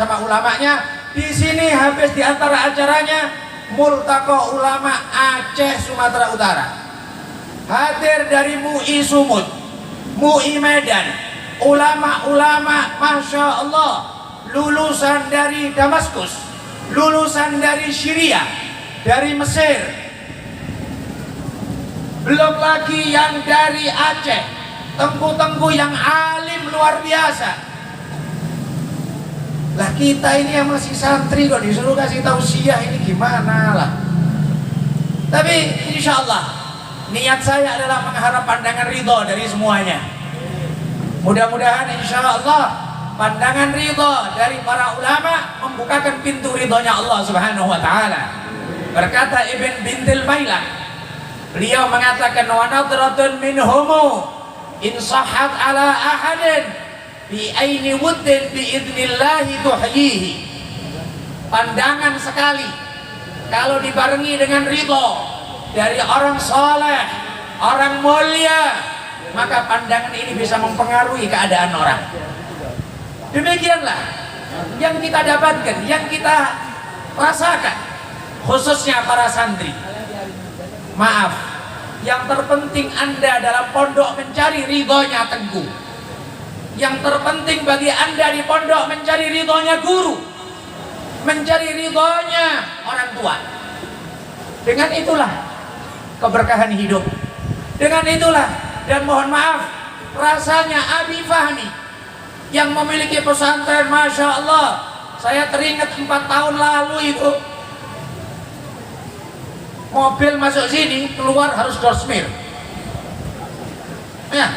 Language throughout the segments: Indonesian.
sama ulamanya. Di sini habis di antara acaranya Multaqa Ulama Aceh Sumatera Utara. Hadir dari MUI Sumut, MUI Medan, ulama-ulama Masya Allah, lulusan dari Damaskus, lulusan dari Syria, dari Mesir, belum lagi yang dari Aceh, tengku-tengku yang alim luar biasa. Lah kita ini yang masih santri kok disuruh kasih tausiah, ini gimana lah. Tapi insya Allah niat saya adalah mengharap pandangan ridho dari semuanya. Mudah-mudahan insya Allah pandangan ridho dari para ulama membukakan pintu ridhonya Allah Subhanahu wa ta'ala. Berkata Ibn Bintil Mailah, beliau mengatakan wa nadratun minhumu in sahhat ala ahadin bi aini wuddin bi idnillahi tuhyihi. Pandangan sekali kalau dibarengi dengan ridho dari orang soleh, orang mulia, maka pandangan ini bisa mempengaruhi keadaan orang. Demikianlah yang kita dapatkan, yang kita rasakan, khususnya para santri. Maaf, yang terpenting Anda dalam pondok mencari ridhonya Tengku. Yang terpenting bagi Anda di pondok mencari ridhonya guru, mencari ridhonya orang tua. Dengan itulah keberkahan hidup. Dengan itulah, dan mohon maaf, rasanya Abi Fahmi yang memiliki pesantren, Masya Allah, saya teringat 4 tahun lalu itu mobil masuk sini, keluar harus dorsmir ya.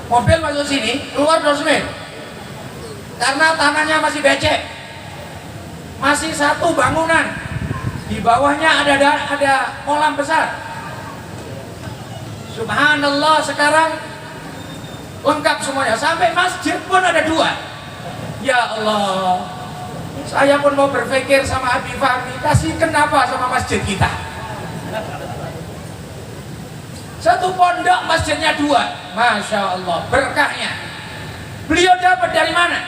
Mobil masuk sini, keluar dorsmir karena tanahnya masih becek, masih satu bangunan, di bawahnya ada kolam besar. Subhanallah, sekarang lengkap semuanya, sampai masjid pun ada 2. Ya Allah, saya pun mau berpikir sama Abi Fahmi, kasih kenapa sama masjid kita? Satu pondok masjidnya 2, Masya Allah, berkahnya. Beliau dapat dari mana?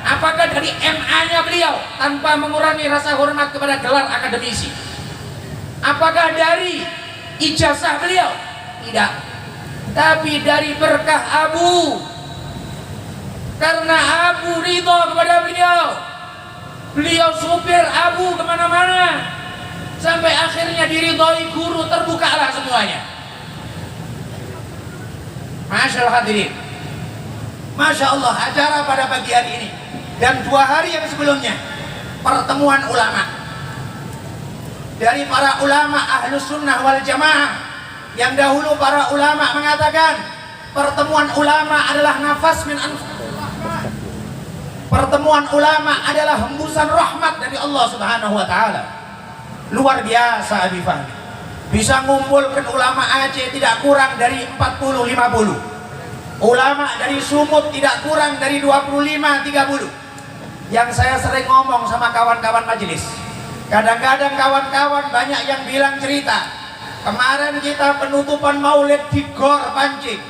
Apakah dari MA-nya beliau tanpa mengurangi rasa hormat kepada gelar akademisi? Apakah dari ijazah beliau? Tidak, tapi dari berkah Abu. Karena Abu ridho kepada beliau, beliau supir Abu kemana-mana, sampai akhirnya diridhoi guru, terbukalah semuanya. Masya Allah hadirin, Masya Allah, acara pada pagi hari ini dan 2 hari yang sebelumnya pertemuan ulama dari para ulama Ahlus Sunnah wal Jamaah. Yang dahulu para ulama mengatakan pertemuan ulama adalah nafas min anfusir rahmah. Pertemuan ulama adalah hembusan rahmat dari Allah Subhanahu wa ta'ala. Luar biasa Abi Fahmi bisa ngumpulkan ulama Aceh tidak kurang dari 40-50, ulama dari Sumut tidak kurang dari 25-30. Yang saya sering ngomong sama kawan-kawan majelis, kadang-kadang kawan-kawan banyak yang bilang cerita, kemarin kita penutupan maulid di Gor Pancing,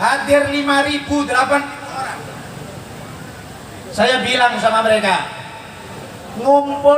hadir 5.000-8.000 orang. Saya bilang sama mereka, ngumpul